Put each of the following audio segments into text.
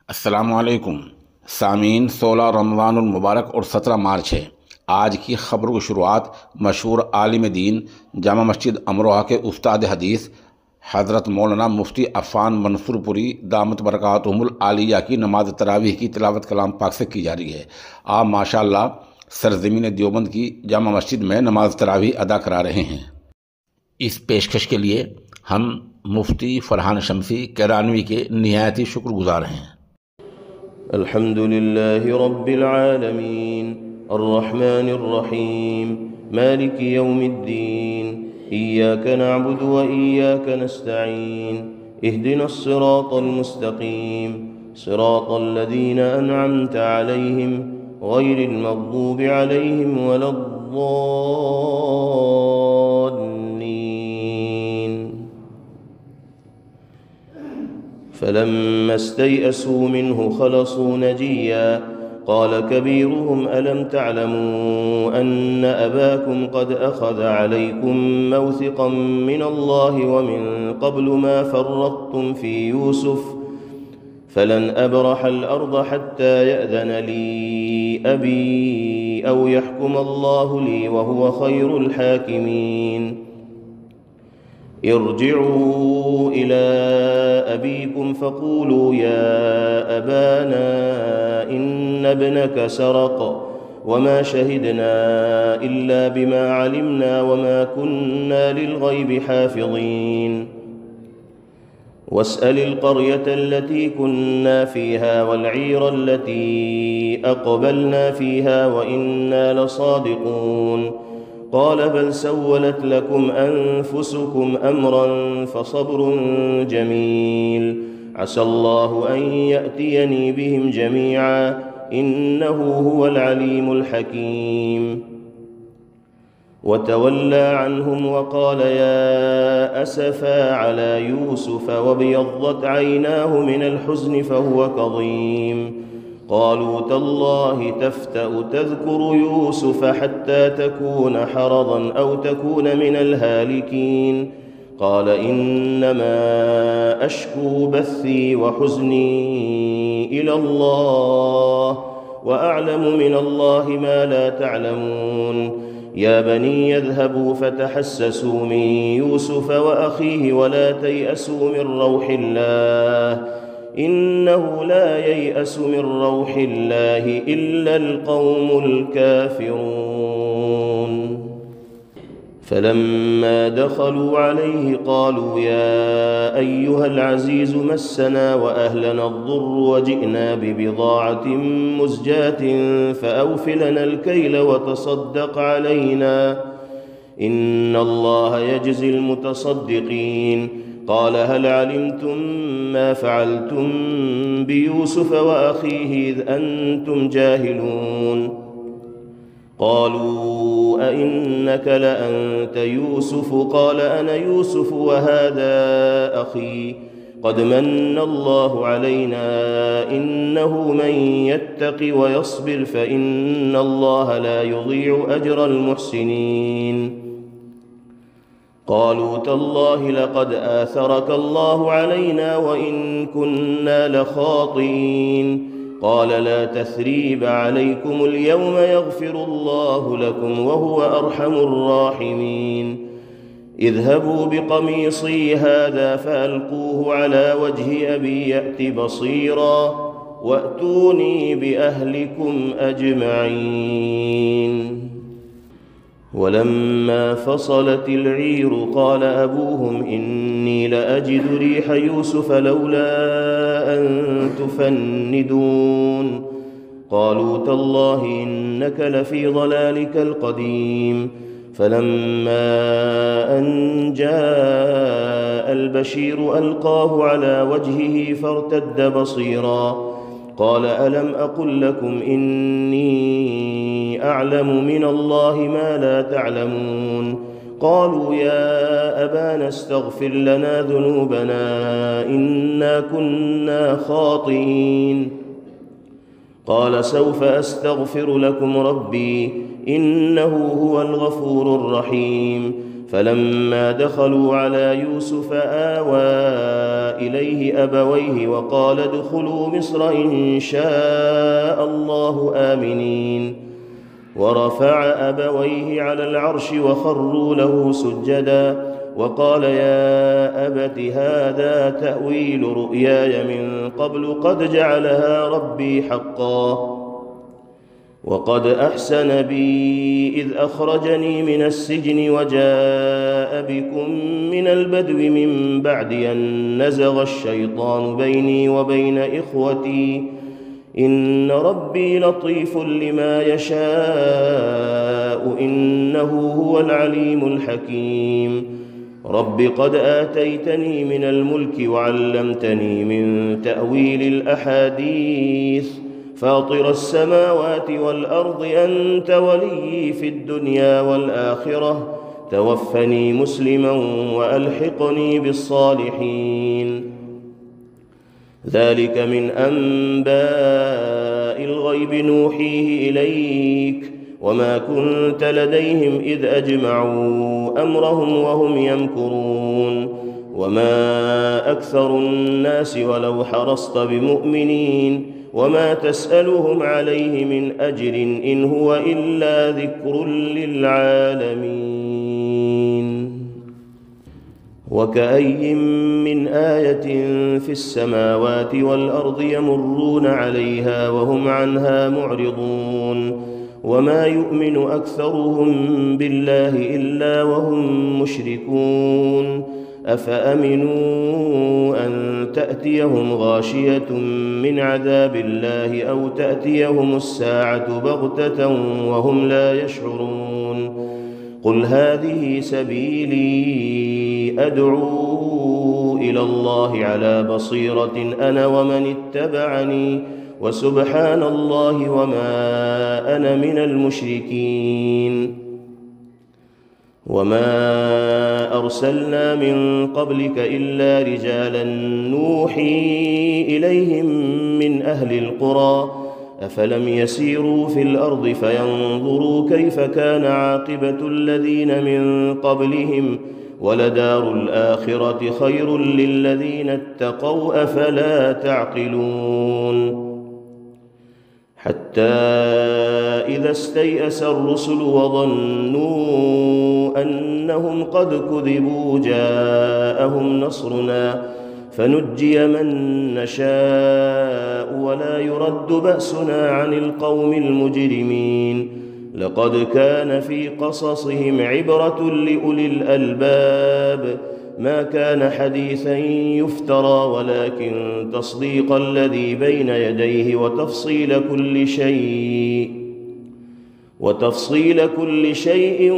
अस्सलामुअलैकुम सामीन। 16 रमज़ान मुबारक और 17 मार्च है। आज की ख़बरों की शुरुआत मशहूर आलिम दीन जामा मस्जिद अमरोहा के उस्ताद हदीस हज़रत मौलाना मुफ्ती अफ़ान मंसूरपुरी दामत बरकातुहुमुल आलिया की नमाज तरावीह की तिलावत कलाम पाक से की जा रही है। आप माशाअल्लाह सरज़मीन देवबंद की जामा मस्जिद में नमाज तरावीह अदा करा रहे हैं। इस पेशकश के लिए हम मुफ्ती फ़रहान शमसी कैरानवी के निहायत ही शुक्रगुज़ार हैं। अल्हम्दुलिल्लाहि रब्बिल आलमीन अर्रहमानिर रहीम मालिकि यौमिद्दीन इय्याका नअबुदु व इय्याका नस्तईन इहदिनस सिरातल मुस्तकीम सिरातल लज़ीना अनअमता अलैहिम गैरिल मग़दूबि अलैहिम वलद्दॉल्लीन। फलम्मा इस्तयअसू मिन्हु खलसू नजिया قال كبيرهم ألم تعلموا أن أباكم قد أخذ عليكم موثقا من الله ومن قبل ما فرطتم في يوسف فلن أبرح الأرض حتى يأذن لي أبي أو يحكم الله لي وهو خير الحاكمين. ارجعوا إلى أبيكم فقولوا يا أبانا إن ابنك سرق وما شهدنا إلا بما علمنا وما كنا للغيب حافظين. واسأل القرية التي كنا فيها والعير التي أقبلنا فيها وإنا لصادقون. قال بل سولت لكم أنفسكم أمرا فصبر جميل عسى الله أن يأتيني بهم جميعا إنه هو العليم الحكيم. وتولى عنهم وقال يا أسفا على يوسف وابيضت عيناه من الحزن فهو كظيم. قالوا تالله تفتأ تذكر يوسف حتى تكون حرضا أو تكون من الهالكين. قال إنما أشكو بثي وحزني إلى الله وأعلم من الله ما لا تعلمون. يا بني يذهبوا فتحسسوا من يوسف وأخيه ولا تيأسوا من روح الله إنه لا ييأس من روح الله إلا القوم الكافرون. فلما دخلوا عليه قالوا يا أيها العزيز مسنا وأهلنا الضر وجئنا ببضاعة مزجاة فأوف لنا الكيل وتصدق علينا إن الله يجزي المتصدقين. قال هل علمتم ما فعلتم بيوسف وأخيه إذ أنتم جاهلون. قالوا أئنك لأنت يوسف قال أنا يوسف وهذا أخي قد من الله علينا إنه من يتق ويصبر فإن الله لا يضيع أجر المحسنين. قالوا تالله لقد آثرك الله علينا وإن كنا لخاطئين. قال لا تثريب عليكم اليوم يغفر الله لكم وهو أرحم الراحمين. اذهبوا بقميصي هذا فألقوه على وجه أبي يأت بصيرا وأتوني بأهلكم أجمعين. ولما فصلت العير قال أبوهم إني لأجد ريح يوسف لولا أن تفندون. قالوا تالله إنك لفي ضلالك القديم. فلما أن جاء البشير ألقاه على وجهه فارتد بصيرا قال ألم أقل لكم إني أعلم من الله ما لا تعلمون. قالوا يا أبانا استغفر لنا ذنوبنا إنا كنا خاطئين. قال سوف أستغفر لكم ربي إنه هو الغفور الرحيم. فلما دخلوا على يوسف آوى إليه أبويه وقال ادخلوا مصر إن شاء الله آمنين. ورفع أبويه على العرش وخروا له سجدا وقال يا أبت هذا تأويل رؤياي من قبل قد جعلها ربي حقا وقد أحسن بي إذ أخرجني من السجن وجاء بكم من البدو من بعد أن نزغ الشيطان بيني وبين إخوتي إن ربي لطيف لما يشاء إنه هو العليم الحكيم. رب قد آتيتني من الملك وعلمتني من تأويل الأحاديث فاطر السماوات والأرض أنت ولي في الدنيا والآخرة توفني مسلما وألحقني بالصالحين. ذلك من أنباء الغيب نوحيه إليك وما كنت لديهم إذ أجمعوا أمرهم وهم يمكرون وما أكثر الناس ولو حرصت بمؤمنين وما تسألهم عليه من أجر إن هو إلا ذكر للعالمين. وكأي من آية في السماوات والأرض يمرون عليها وهم عنها معرضون وما يؤمن أكثرهم بالله إلا وهم مشركون. أفأمنوا أن تأتيهم غاشية من عذاب الله أو تأتيهم الساعة بغتة وهم لا يشعرون. قل هذه سبيلي أدعو إلى الله على بصيرة أنا ومن اتبعني وسبحان الله وما أنا من المشركين. وما أرسلنا من قبلك إلا رجالا نوحي إليهم من أهل القرى أفلم يسيروا في الأرض فينظروا كيف كان عاقبة الذين من قبلهم ولدار الآخرة خير للذين اتقوا أفلا تعقلون. حتى إذا استيأس الرسل وظنوا أنهم قد كذبوا جاءهم نصرنا فنجي من نشاء ولا يرد بأسنا عن القوم المجرمين. لقد كان في قصصهم عبرة لأولي الألباب ما كان حديثا يفترى ولكن تصديق الذي بين يديه وتفصيل كل شيء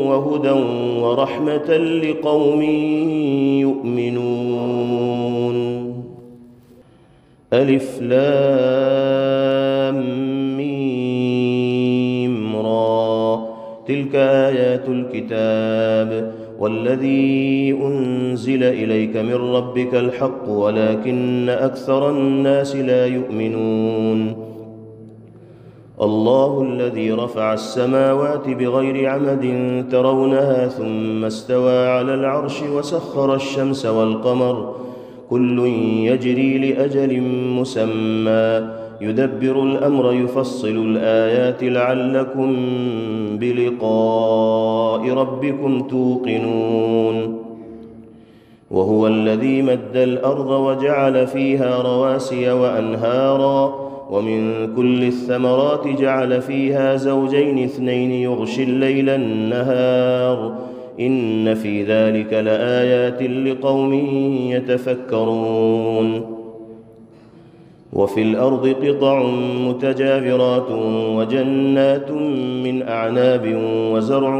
وهدى ورحمة لقوم يؤمنون. ألف لام ميم را تلك آيات الكتاب والذي أنزل إليك من ربك الحق ولكن أكثر الناس لا يؤمنون. الله الذي رفع السماوات بغير عمد ترونها ثم استوى على العرش وسخر الشمس والقمر كل يجري لأجل مسمى يدبر الأمر يفصل الآيات لعلكم بلقاء ربكم توقنون. وهو الذي مد الأرض وجعل فيها رواسي وأنهارا ومن كل الثمرات جعل فيها زوجين اثنين يغشي الليل النهار إن في ذلك لآيات لقوم يتفكرون. وفي الأرض قطع متجاورات وجنات من أعناب وزرع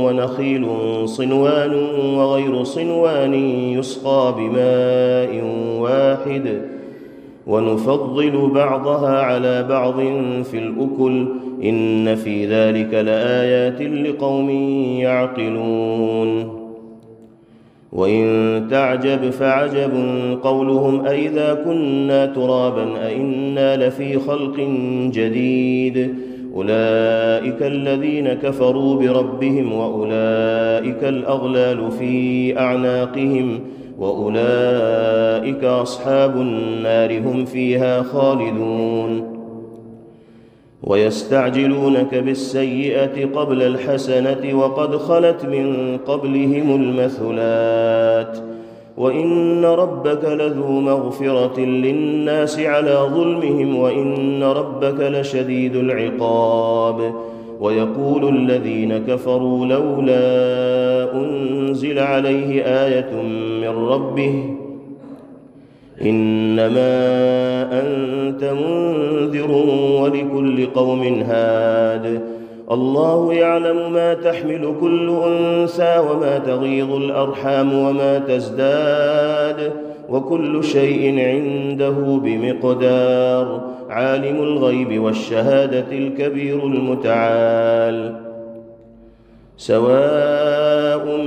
ونخيل صنوان وغير صنوان يسقى بماء واحد ونفضل بعضها على بعض في الأكل إن في ذلك لآيات لقوم يعقلون. وإن تعجب فعجب قولهم أئذا كنا ترابا أئنا لفي خلق جديد أولئك الذين كفروا بربهم وأولئك الأغلال في أعناقهم وأولئك أصحاب النار هم فيها خالدون ويستعجلونك بالسيئة قبل الحسنة وقد خلت من قبلهم المثلات وإن ربك لذو مغفرة للناس على ظلمهم وإن ربك لشديد العقاب ويقول الذين كفروا لولا أنزل عليه آية من ربه إنما أنت منذر ولكل قوم هاد الله يعلم ما تحمل كل أنثى وما تغيض الأرحام وما تزداد وكل شيء عنده بمقدار عالم الغيب والشهادة الكبير المتعال سواء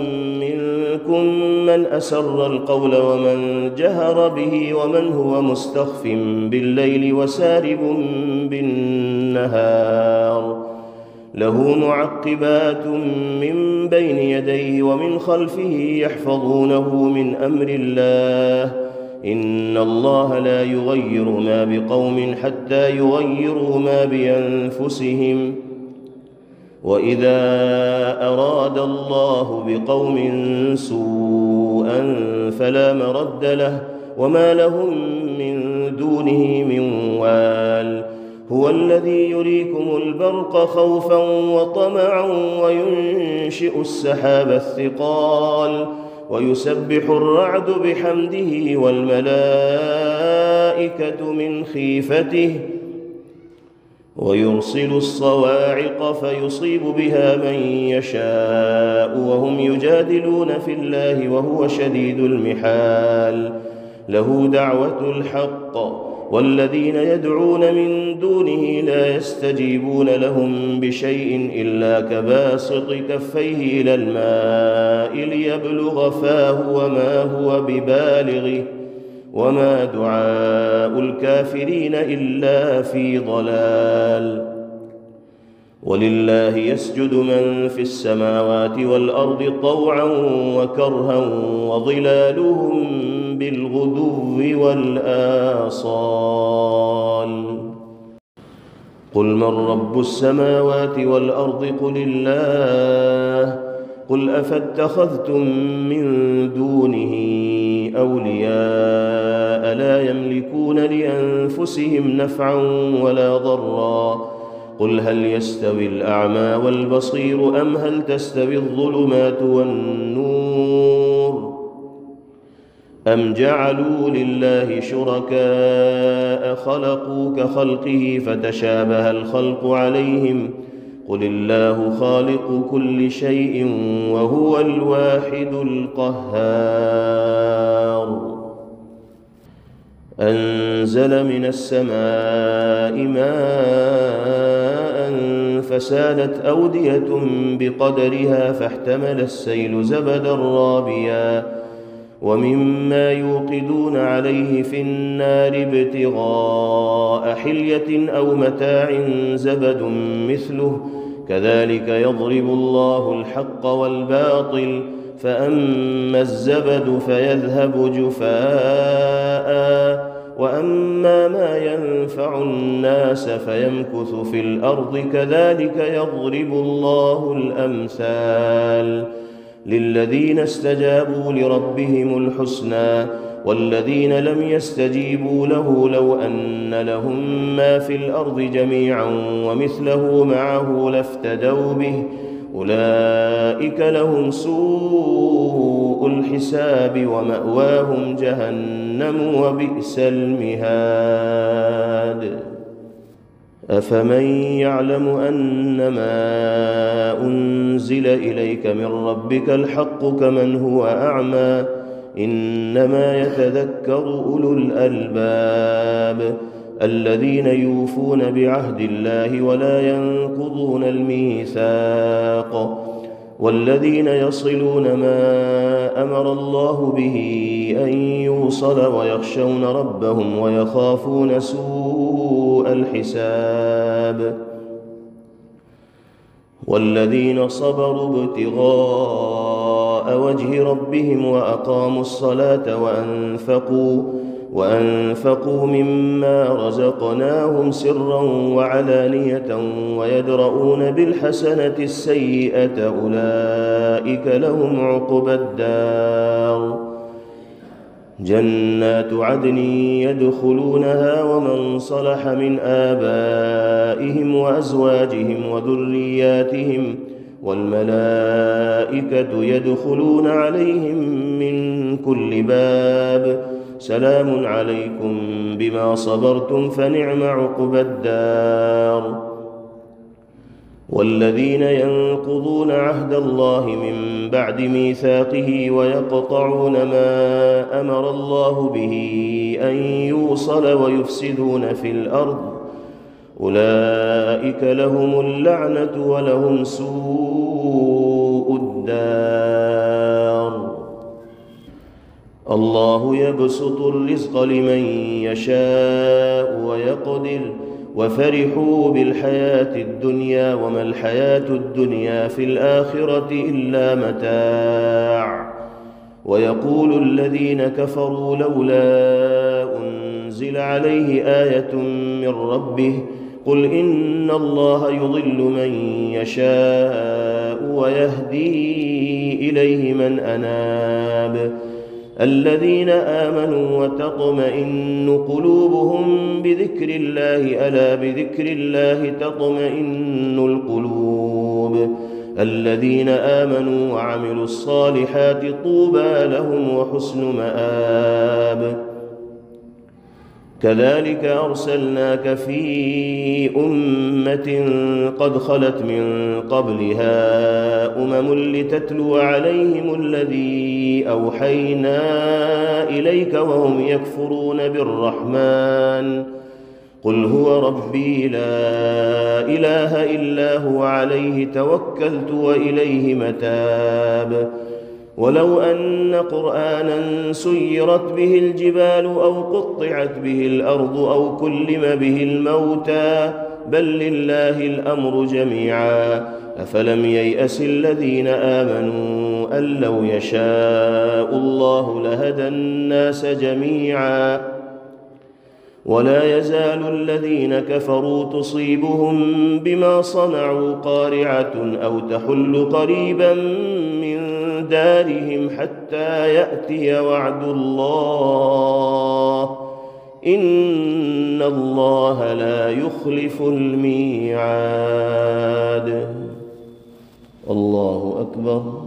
منكم من أسر القول ومن جهر به ومن هو مستخف بالليل وسارب بالنهار له معقبات من بين يديه ومن خلفه يحفظونه من أمر الله إن الله لا يغير ما بقوم حتى يغيروا ما بأنفسهم وإذا أراد الله بقوم سوءا فلا مرد له وما لهم من دونه من وال هو الذي يريكم البرق خوفا وطمعا وينشئ السحاب الثقال ويسبح الرعد بحمده والملائكة من خيفته ويرسل الصواعق فيصيب بها من يشاء وهم يجادلون في الله وهو شديد المحال له دعوة الحق والذين يدعون من دونه لا يستجيبون لهم بشيء إلا كباسط كفيه إلى الماء ليبلغ فاه وما هو ببالغه وما دعاء الكافرين إلا في ضلال ولله يسجد من في السماوات والأرض طوعا وكرها وظلالهم بالغدو والآصال قل من رب السماوات والأرض قل الله قل أفاتخذتم من دونه أولياء لا يملكون لأنفسهم نفعا ولا ضرا قل هل يستوي الأعمى والبصير أم هل تستوي الظلمات والنور أم جعلوا لله شركاء خلقوا كخلقه فتشابه الخلق عليهم قل الله خالق كل شيء وهو الواحد القهار أنزل من السماء ماء فسالت أودية بقدرها فاحتمل السيل زبدا رابيا ومما يوقدون عليه في النار ابتغاء حلية أو متاع زبد مثله كذلك يضرب الله الحق والباطل فأما الزبد فيذهب جفاء وأما ما ينفع الناس فيمكث في الأرض كذلك يضرب الله الأمثال للذين استجابوا لربهم الحسنى والذين لم يستجيبوا له لو أن لهم ما في الأرض جميعا ومثله معه لافتدوا به أولئك لهم سوء الحساب ومأواهم جهنم وبئس المهاد أفمن يعلم أنما أنزل إليك من ربك الحق كمن هو أعمى إنما يتذكر أولو الألباب الذين يوفون بعهد الله ولا ينقضون الميثاق والذين يصلون ما أمر الله به أن يوصل ويخشون ربهم ويخافون سوء الحساب والذين صبروا ابتغاء وجه ربهم وأقاموا الصلاة وأنفقوا مما رزقناهم سرا وعلانية ويدرؤون بالحسنة السيئة أولئك لهم عقبى الدار جنات عدن يدخلونها ومن صلح من آبائهم وأزواجهم وذرياتهم والملائكة يدخلون عليهم من كل باب سلام عليكم بما صبرتم فنعم عقبى الدار والذين ينقضون عهد الله من بعد ميثاقه ويقطعون ما أمر الله به أن يوصل ويفسدون في الأرض أولئك لهم اللعنة ولهم سوء الدار الله يبسط الرزق لمن يشاء ويقدر وفرحوا بالحياة الدنيا وما الحياة الدنيا في الآخرة إلا متاع ويقول الذين كفروا لولا أنزل عليه آية من ربه قل إن الله يضل من يشاء ويهدي إليه من أناب الذين آمنوا وتطمئن قلوبهم بذكر الله ألا بذكر الله تطمئن القلوب الذين آمنوا وعملوا الصالحات طوبى لهم وحسن مآب كذلك أرسلناك في أمة قد خلت من قبلها لتتلو عليهم الذي أوحينا إليك وهم يكفرون بالرحمن قل هو ربي لا إله إلا هو عليه توكلت وإليه متاب ولو أن قرآنا سيرت به الجبال أو قطعت به الأرض أو كلم به الموتى بل لله الأمر جميعا أفلم ييأس الذين آمنوا أن لو يشاء الله لهدى الناس جميعا ولا يزال الذين كفروا تصيبهم بما صنعوا قارعة أو تحل قريبا من دارهم حتى يأتي وعد الله إن الله لا يخلف الميعاد الله أكبر.